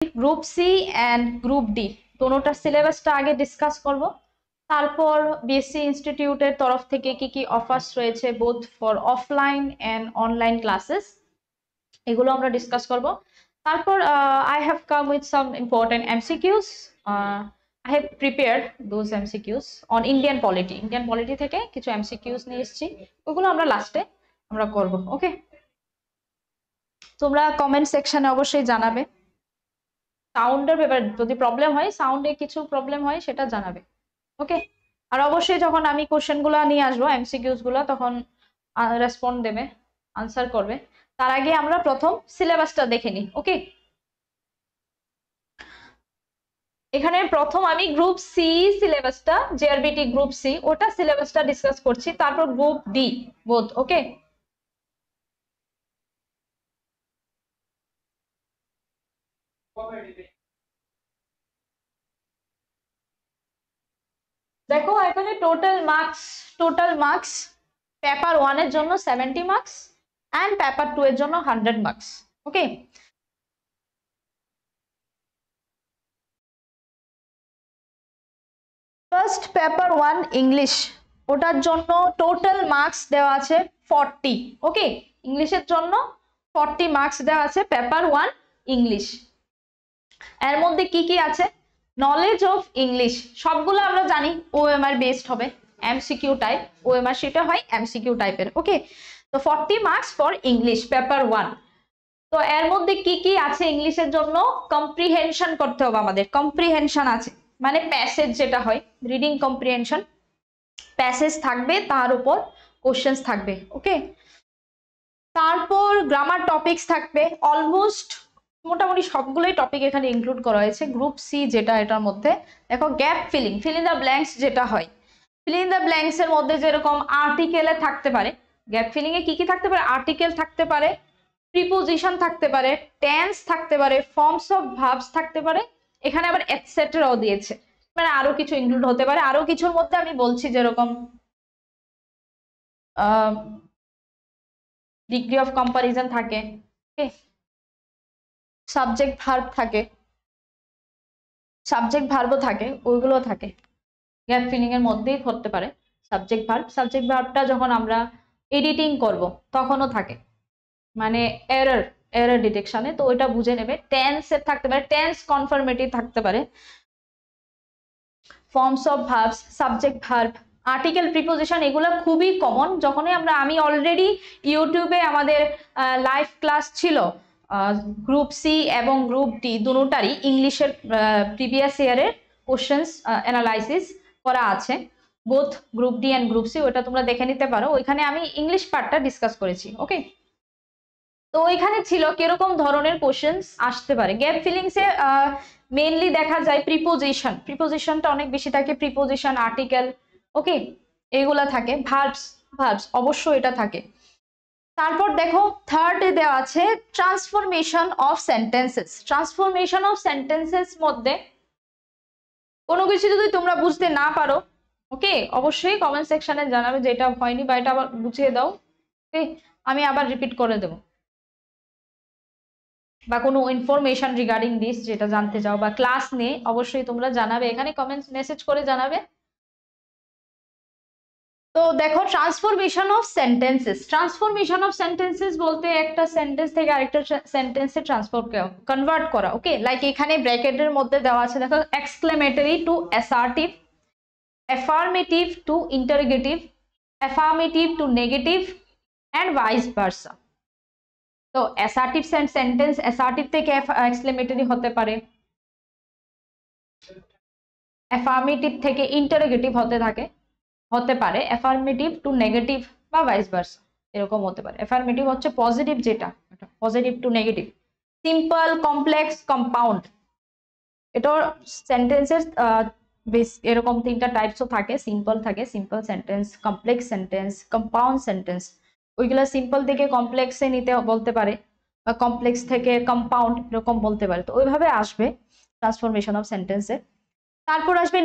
Group C and group D দোনোটার সিলেবাসটা আগে ডিসকাস করব, তারপর বিএসসি ইনস্টিটিউটের তরফ থেকে কি কি অফার্স রয়েছে both for offline and online classes এগুলো আমরা ডিসকাস করব। তারপর I have come with some important MCQs, I have prepared those MCQs on Indian polity থেকে কিছু MCQs নিয়ে এসেছি, ওগুলো আমরা লাস্টে আমরা করব। ওকে, তোমরা কমেন্ট সেকশনে অবশ্যই জানাবে সাউন্ডের ব্যাপারে, যদি প্রবলেম হয় সাউন্ডে কিছু প্রবলেম হয় সেটা জানাবে। ওকে, আর অবশ্যই যখন আমি কোশ্চেনগুলো নিয়ে আসবো MCQs গুলো তখন রেসপন্ড দেবে, আনসার করবে। তার আগে আমরা প্রথম সিলেবাসটা দেখে নিই। ওকে, এখানে প্রথম আমি গ্রুপ সি সিলেবাসটা, জেআরবিটি গ্রুপ সি ওটা সিলেবাসটা ডিসকাস করছি, তারপর গ্রুপ ডি বোথ। ওকে, দেখো এখানে টোটাল মার্কস পেপার 1 এর জন্য 70 মার্কস এন্ড পেপার 2 এর জন্য 100 মার্কস। ওকে, ফার্স্ট পেপার 1 ইংলিশ, ওটার জন্য টোটাল মার্কস দেওয়া আছে 40। ওকে, ইংলিশের জন্য 40 মার্কস দেওয়া আছে পেপার 1 ইংলিশ। এর মধ্যে কি কি আছে, নলেজ অফ ইংলিশ সবগুলো আমরা জানি ওএমআর বেসড হবে, এমসিকিউ টাইপ, ওএমআর সেটা হয় এমসিকিউ টাইপের। ওকে, তো 40 মার্কস ফর ইংলিশ পেপার 1। তো এর মধ্যে কি কি আছে ইংলিশের জন্য, কম্প্রিহেনশন করতে হবে আমাদের, কম্প্রিহেনশন আছে মানে প্যাসেজ যেটা হয়, রিডিং কম্প্রিহেনশন, প্যাসেজ থাকবে তার উপর কোশ্চেন্স থাকবে। ওকে, তারপর গ্রামার টপিকস থাকবে, অলমোস্ট মোটামুটি সবগুলোই টপিক এখানে ইনক্লুড করা হয়েছে গ্রুপ সি যেটা, এটার মধ্যে দেখো gap filling, fill in the blanks যেটা হয়, ফিল ইন দ্য ব্ল্যাঙ্কস এর মধ্যে যেরকম আর্টিকেলে থাকতে পারে, গ্যাপ ফিলিং এ কি কি থাকতে পারে, আর্টিকেল থাকতে পারে, প্রিপোজিশন থাকতে পারে, টেন্স থাকতে পারে, ফর্মস অফ ভার্বস থাকতে পারে, এখানে আবার এটসেট্রাও দিয়েছে, মানে আরো কিছু ইনক্লুড হতে পারে। আরো কিছুর মধ্যে আমি বলছি যেরকম ডিগ্রি অফ কম্পারিজন থাকে, সাবজেক্ট ভার্ব থাকে, সাবজেক্ট ভার্বও থাকে, ওইগুলো থাকে, গ্যাপ ফিলিং এর মধ্যেই ধরতে পারে সাবজেক্ট ভার্বটা যখন আমরা এডিটিং করব তখনও থাকে, মানে এরর ডিটেকশনে, তো ওইটা বুঝে নেবে। টেন্স এর থাকতে পারে, টেন্স কনফার্মেটিভ থাকতে পারে, forms of verbs, subject verb, article, preposition, এগুলো খুবই কমন। যখনই আমি অলরেডি ইউটিউবে আমাদের লাইভ ক্লাস ছিল গ্রুপ সি এবং গ্রুপ ডি দুটোটারই ইংলিশের প্রিভিয়াস ইয়ারের কোশ্চেন্স অ্যানালাইসিস করা আছে, both group D and group C, ওটা তোমরা দেখে নিতে পারো, ওইখানে আমি ইংলিশ পার্টটা ডিসকাস করেছি। ওকে, তো ওইখানে ছিল কিরকম ধরনের কোশ্চেন্স আসতে পারে। গ্যাপ ফিলিংসে মেইনলি দেখা যায় প্রিপোজিশনটা অনেক বেশি থাকে, প্রিপোজিশন, আর্টিকেল, ওকে, এগুলা থাকে, ভার্বস অবশ্যই এটা থাকে। তারপর দেখো থার্ডে দেওয়া আছে ট্রান্সফরমেশন অফ সেন্টেন্সেস মধ্যে কোনো কিছু যদি তোমরা বুঝতে না পারো, ওকে, অবশ্যই কমেন্ট সেকশনে জানাবে যে এটা হয়নি বা এটা আবার বুঝিয়ে দাও। ওকে, আমি আবার রিপিট করে দেবো, বা কোনো ইনফরমেশন রিগার্ডিং দিস যেটা জানতে চাও বা ক্লাস নিয়ে অবশ্যই তোমরা জানাবে, এখানে কমেন্ট মেসেজ করে জানাবে। তো দেখো ট্রান্সফরমেশন অফ সেন্টেন্সেস বলতে একটা সেন্টেন্স থেকে আরেকটা সেন্টেন্সে কনভার্ট করা। ওকে, লাইক এখানে ব্র্যাকেটের মধ্যে দেওয়া আছে দেখো, exclamatory to assertive, affirmative to interrogative, affirmative to negative and vice versa. তো অ্যাসার্টিভ সেন্টেন্স অ্যাসার্টিভ থেকে এক্সক্লেমেটরি হতে পারে, অ্যাফার্মেটিভ থেকে ইন্টারোগেটিভ হতে পারে, অ্যাফার্মেটিভ টু নেগেটিভ বা ভাইস ভার্সা এরকম হতে পারে। অ্যাফার্মেটিভ হচ্ছে পজিটিভ, যেটা positive to negative, simple, complex, compound, এটা সেন্টেন্সের এরকম তিনটা টাইপসও থাকে, simple sentence, complex sentence, compound sentence. ওইগুলা সিম্পল থেকে কমপ্লেক্সে নিতে বলতে পারে বা কমপ্লেক্স থেকে কম্পাউন্ড এরকম বলতে পারে, তো ওইভাবে আসবে ট্রান্সফরমেশন অফ সেন্টেন্সে। তারপর আসবে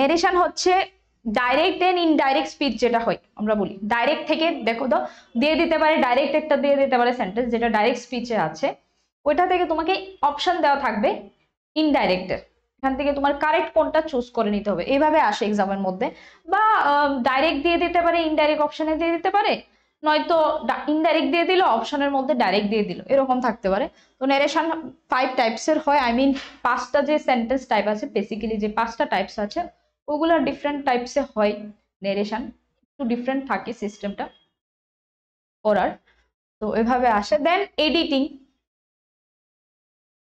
নেরেশন হচ্ছে ডাইরেক্ট এন্ড ইনডাইরেক্ট স্পিচ যেটা হয়, আমরা বলি ডাইরেক্ট থেকে, দেখো তো দিয়ে দিতে পারে ডাইরেক্ট, একটা দিয়ে দিতে পারে সেন্টেন্স যেটা ডাইরেক্ট স্পিচে আছে, ওইটা থেকে তোমাকে অপশন দেওয়া থাকবে ইনডাইরেক্টের, এখান থেকে তোমার কারেক্ট কোনটা চুজ করে নিতে হবে। এইভাবে আসে এক্সামের মধ্যে, বা ডাইরেক্ট দিয়ে দিতে পারে, ইনডাইরেক্ট অপশনে দিয়ে দিতে পারে, নয়তো ইনডাইরেক্ট দিয়ে দিল অপশনের মধ্যে ডাইরেক্ট দিয়ে দিল, এরকম থাকতে পারে। তো নারেশন 5 টাইপসের হয়, আই মিন 5টা যে সেন্টেন্স টাইপ আছে, বেসিক্যালি যে 5টা টাইপস আছে ওগুলো ডিফারেন্ট টাইপসে হয়। নারেশন একটু ডিফারেন্ট থাকে সিস্টেমটা করার, তো এভাবে আসে। দেন editing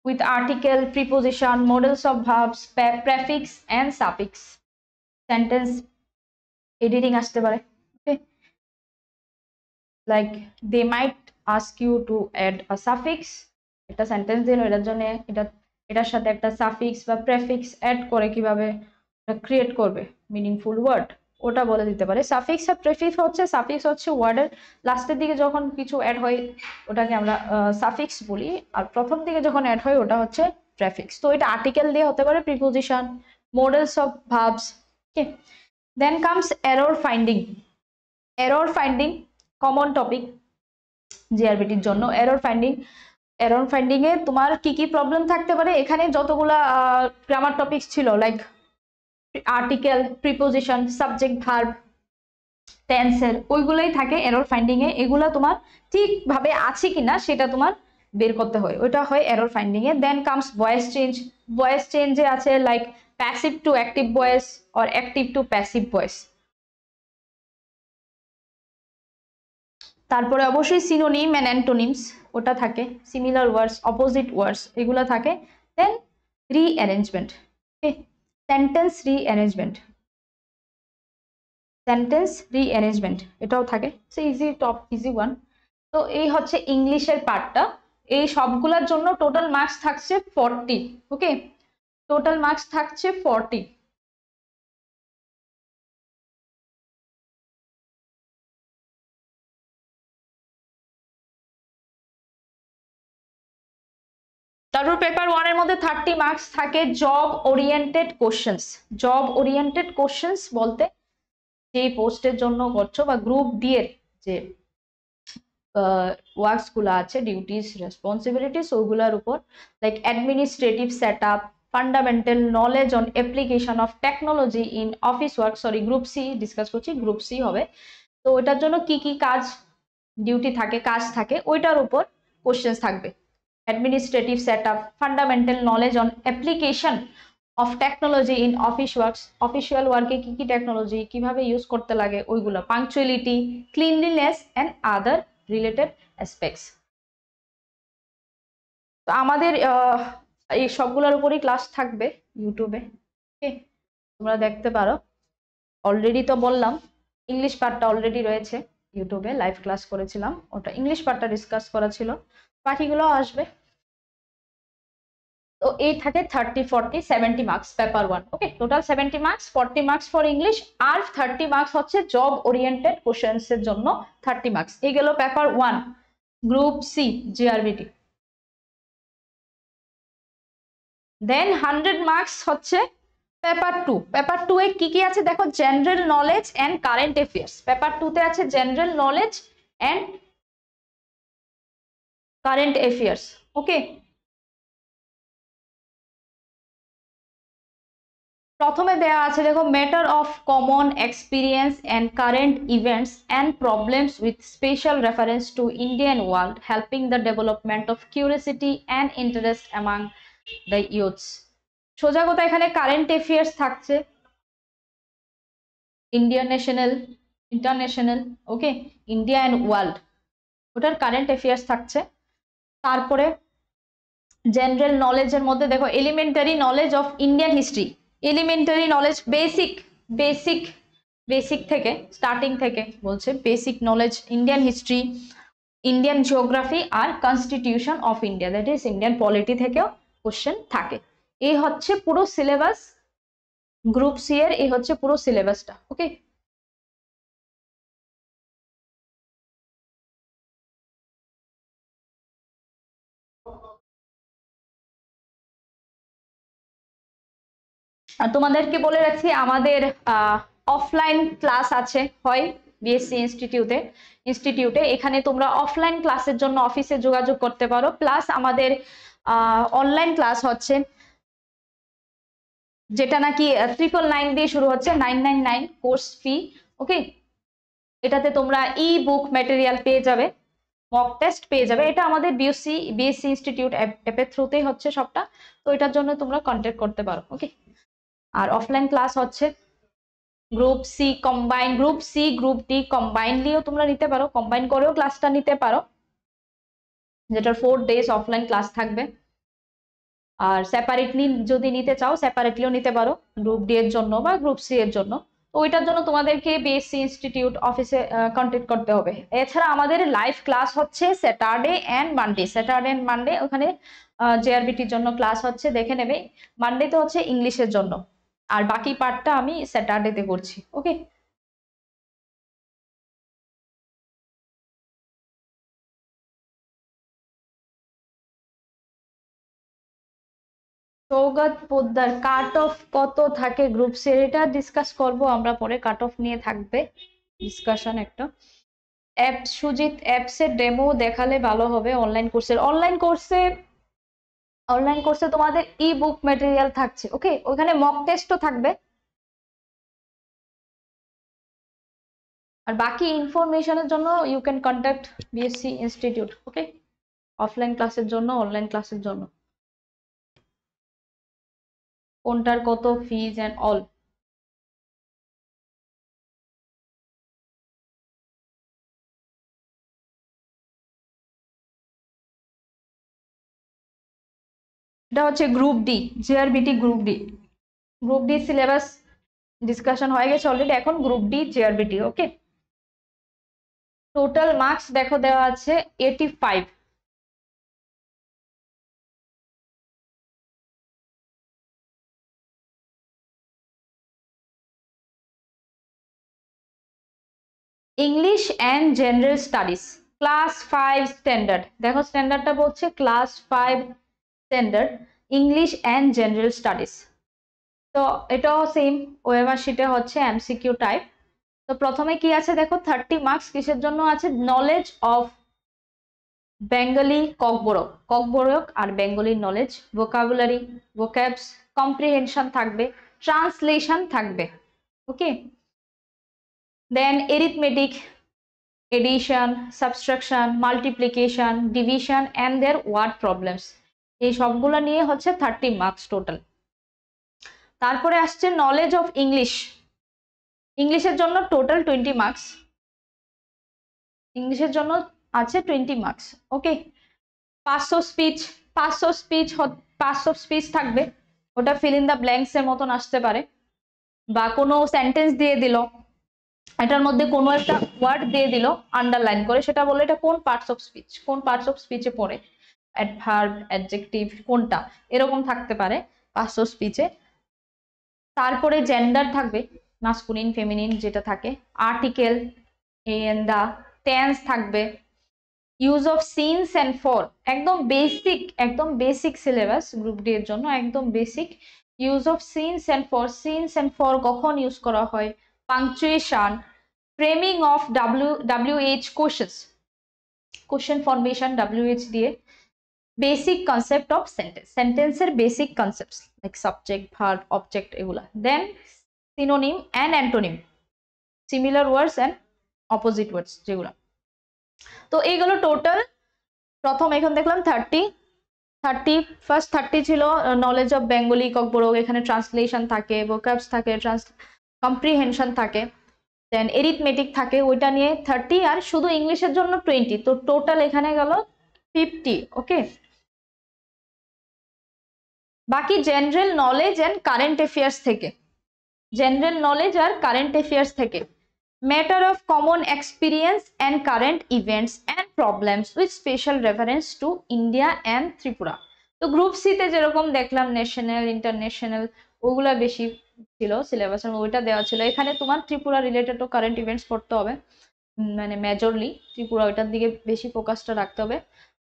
with article, preposition, models of verbs, prefix and suffix, sentence editing আসতে পারে। Okay, like they might ask you to add a suffix, একটা সেন্টেন্স দিল, এটার জন্য এটার সাথে একটা সাফিক্স বা প্রেফিক্স অ্যাড করে কিভাবে ক্রিয়েট করবে মিনিংফুল ওয়ার্ড, ওটা বলে দিতে পারে। সাফিক্স আর প্রেফিক্স হচ্ছে, সাফিক্স হচ্ছে ওয়ার্ডের লাস্টের দিকে যখন কিছু অ্যাড হয় ওটাকে আমরা সাফিক্স বলি, আর প্রথম দিকে যখন অ্যাড হয় ওটা হচ্ছে প্রেফিক্স। তো এটা আর্টিকেল দিয়ে হতে পারে, preposition, models of verbs. Okay, then comes error finding. Error finding common topic জিআরবিটির জন্য। এরর ফাইন্ডিং এ তোমার কি কি প্রবলেম থাকতে পারে, এখানে যতগুলা গ্রামার টপিকস ছিল like article, preposition, subject, verb, টেন্সের, ওইগুলোই থাকে এরর ফাইন্ডিং এ। এগুলা তোমার ঠিকভাবে আছে কিনা সেটা তোমার বের করতে হয়, ওইটা হয় এরর ফাইন্ডিং এ। Then comes voice change. Voice চেঞ্জে আছে like passive to active voice or active to passive voice. তারপরে অবশ্যই সিনোনিম এন্ড অ্যান্টোনিমস ওটা থাকে, সিমিলার ওয়ার্ডস, অপোজিট ওয়ার্ডস এগুলো থাকে। দেন রিঅ্যারেঞ্জমেন্ট, ওকে, সেন্টেন্স রিঅ্যারেঞ্জমেন্ট, এটাও থাকে। So easy one. তো এই হচ্ছে ইংলিশের পার্টটা। এই সবগুলোর জন্য টোটাল মার্কস থাকছে 40। ওকে, টোটাল মার্কস থাকছে 40। তারপর পেপার 1 এর মধ্যে 30 মার্কস থাকে job oriented questions. Job oriented questions বলতে যে পোস্টের জন্য করছো বা গ্রুপ ডি এর যে ওয়ার্কস গুলো আছে, ডিউটিস, রেসপন্সিবিলিটিস, ওগুলোর উপর like administrative setup, fundamental knowledge on application of technology in office work, sorry group C discuss করছি, গ্রুপ সি হবে। তো ওটার জন্য কি কি কাজ, ডিউটি থাকে, কাজ থাকে, ওইটার উপর কোশ্চেন্স থাকবে। Administrative setup, fundamental knowledge on application of technology in office works, official ওয়ার্কে কি কি টেকনোলজি কিভাবে ইউজ করতে লাগে ওইগুলো, punctuality, cleanliness and other related aspects. তো আমাদের এই সবগুলোর উপরই ক্লাস থাকবে ইউটিউবে, ওকে, তোমরা দেখতে পারো। অলরেডি তো বললাম ইংলিশ পার্টটা অলরেডি রয়েছে ইউটিউবে, লাইভ ক্লাস করেছিলাম, ওটা ইংলিশ পার্টটা ডিসকাস করা ছিল, বাকিগুলো আসবে। তো এই থাকে 30, 40, 70 marks paper 1। Okay, total 70 marks, 40 marks for English, আর 30 মার্কস হচ্ছে জব ওরিয়েন্টেড কোশ্চেন্স এর জন্য 30 মার্কস। এই গেল paper 1 group C GRBT. Then 100 marks হচ্ছে পেপার 2। পেপার 2 এ কি কি আছে দেখো, general knowledge and current affairs. Paper 2 তে আছে general knowledge and current affairs. Okay, প্রথমে দেয়া আছে দেখো, matter of common experience and current events and problems with special reference to Indian world, helping the development of curiosity and interest among the youths. সোজা কথা এখানে current affairs থাকছে, Indian national, international, okay, India and world, ওটার current affairs থাকছে। তারপরে general নলেজের মধ্যে দেখো, elementary knowledge of Indian history, elementary knowledge basic থেকে, স্টার্টিং থেকে বলছে, basic knowledge Indian history, Indian geography আর constitution of India, that is Indian polity থেকেও কোশ্চেন থাকে। এই হচ্ছে পুরো সিলেবাস গ্রুপ সি এর, এই হচ্ছে পুরো সিলেবাসটা। ওকে, আর তোমাদেরকে বলে রাখছি আমাদের অফলাইন ক্লাস আছে, হয় বিএসসি ইনস্টিটিউটে এখানে তোমরা অফলাইন ক্লাসের জন্য অফিসে যোগাযোগ করতে পারো, প্লাস আমাদের অনলাইন ক্লাস হচ্ছে, যেটা নাকি 999 দিয়ে শুরু হচ্ছে, 999 কোর্স ফি। ওকে, এটাতে তোমরা ই বুক ম্যাটেরিয়াল পেয়ে যাবে, মক টেস্ট পেয়ে যাবে। এটা আমাদের বিএসসি ইনস্টিটিউট অ্যাপের থ্রুতেই হচ্ছে সবটা, তো এটার জন্য তোমরা কন্ট্যাক্ট করতে পারো। ওকে, আর অফলাইন ক্লাস হচ্ছে group C combine, group D কম্বাইনলিও তোমরা নিতে পারো, কম্বাইন করেও ক্লাসটা নিতে পারো, যেটার 4 ডেজ অফলাইন ক্লাস থাকবে। আর সেপারেটলি যদি নিতে চাও সেপারেটলিও নিতে পারো, গ্রুপ ডি এর জন্য বা গ্রুপ সি এর জন্য। তো ওইটার জন্য তোমাদেরকে বিএসসি ইনস্টিটিউট অফিসে কন্ট্যাক্ট করতে হবে। এছাড়া আমাদের লাইভ ক্লাস হচ্ছে স্যাটারডে এন্ড মানডে, ওখানে জেআরবিটির জন্য ক্লাস হচ্ছে, দেখে নেবে। মানডেতে হচ্ছে ইংলিশের জন্য, আর বাকি পার্টটা আমি স্যাটারডেতে করছি। ওকে, সৌগত পোদ্দার কাট অফ কত থাকে গ্রুপ সি? এটা ডিসকাস করব আমরা পরে, কাট অফ নিয়ে থাকবে ডিসকাশন একটা। সুজিত অ্যাপসের ডেমো দেখালে ভালো হবে। অনলাইন কোর্সে তোমাদের ই বুক ম্যাটেরিয়াল থাকছে। ওকে, ওখানে মক টেস্টও থাকবে, আর বাকি ইনফরমেশনের জন্য you can contact BSC institute. Okay, offline ক্লাসের জন্য, অনলাইন ক্লাসের জন্য কোনটার কত ফিজ এন্ড অল। এটা হচ্ছে group D, JRBT group D syllabus discussion হয়ে গেছে অলরেডি, এখন group D JRBT. Okay, total marks দেখো দেওয়া আছে 85। English and general studies class 5 standard, দেখো স্ট্যান্ডার্ডটা বলছে class 5 standard English and general studies. তো এটাও সেম, ওএমআর শিটে হচ্ছে এমসিকিউ টাইপ। তো প্রথমে কি আছে দেখো, 30 মার্কস কিসের জন্য আছে, নলেজ অফ বেঙ্গলি ককবরক আর Bengali knowledge, vocabulary, vocabs, comprehension থাকবে, ট্রান্সলেশন থাকবে। Okay, then arithmetic, addition, subtraction, multiplication, division and their word problems, এই সবগুলো নিয়ে হচ্ছে 30 মার্কস টোটাল। তারপরে আসছে নলেজ অফ ইংলিশের জন্য টোটাল 20 মার্কস, ইংলিশের জন্য আছে 20 মার্কস। ওকে, 500 স্পিচ থাকবে, ওটা ফিল ইন দা ব্ল্যাঙ্কস এর মতন আসতে পারে, বা কোনো সেন্টেন্স দিয়ে দিল, এটার মধ্যে কোনো একটা ওয়ার্ড দিয়ে দিল আন্ডারলাইন করে, সেটা বলে এটা কোন পার্টস অফ স্পিচে পড়ে, অ্যাডভার্ব, অ্যাডজেক্টিভ কোনটা, এরকম থাকতে পারে 500 স্পিচে। তারপরে জেন্ডার থাকবে, মাস্কুলিন ফেমিনিন যেটা থাকে, আর্টিকেল, এন্ড দা, টেন্স থাকবে, use of since and for, একদম বেসিক সিলেবাস গ্রুপ ডি এর জন্য, একদম basic. Use of since and for কখন ইউজ করা হয়, punctuation, framing of WH question formation WH দিয়ে, বেসিক কনসেপ্ট অফ সেন্টেন্সের basic concepts like subject, verb, object এগুলা। Then synonym and antonym, similar words and opposite words যেগুলা। তো এইগুলো total, প্রথম এখন দেখলাম 30 ছিল নলেজ অফ বেঙ্গলি ককবরক, এখানে ট্রান্সলেশন থাকে, ভোকাবস থাকে, কম্প্রিহেনশন থাকে, দেন এরিথমেটিক থাকে, ওইটা নিয়ে 30, আর শুধু ইংলিশের জন্য 20, তো টোটাল এখানে গেল 50। ওকে, বাকি general knowledge and current affairs থেকে, matter of common experience and current events and problems with special reference to India and Tripura. তো গ্রুপ সি তে যেরকম দেখলাম ন্যাশনাল, ইন্টারন্যাশনাল, ওগুলা বেশি ছিল সিলেবাসের, ওইটা দেওয়া ছিল। এখানে তোমার ত্রিপুরা রিলেটেড কারেন্ট ইভেন্টস পড়তে হবে, মানে মেজরলি ত্রিপুরা, ওইটার দিকে বেশি ফোকাসটা রাখতে হবে।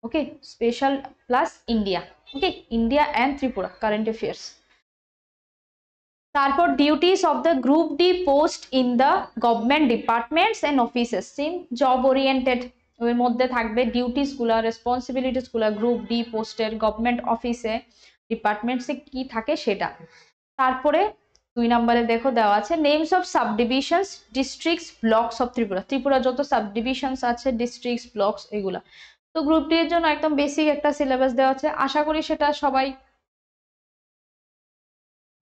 Okay, special plus India. Okay, India and Tripura current affairs. তারপর duties of the group D post in the government departments and offices, seem job oriented, ওর মধ্যে থাকবে ডিউটিস গুলা, রেসপন্সিবিলিটিস গুলা গ্রুপ ডি পোস্টের গভর্নমেন্ট অফিসে ডিপার্টমেন্টসে কি থাকে সেটা। তারপরে 2 নম্বরে দেখো দেওয়া আছে names of subdivisions districts blocks of Tripura, Tripura যত সাবডিভিশনস আছে ডিস্ট্রিক্টস ব্লকস এগুলা। তো গ্রুপ ডি এর জন্য একদম বেসিক একটা সিলেবাস দেওয়া আছে, আশা করি সেটা সবাই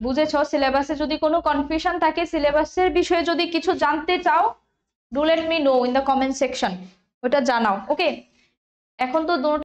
বুঝেছো। সিলেবাসে যদি কোনো কনফিউশন থাকে, সিলেবাসের বিষয়ে যদি কিছু জানতে চাও, do let me no in the comment section, ওটা জানাও। ওকে, এখন তো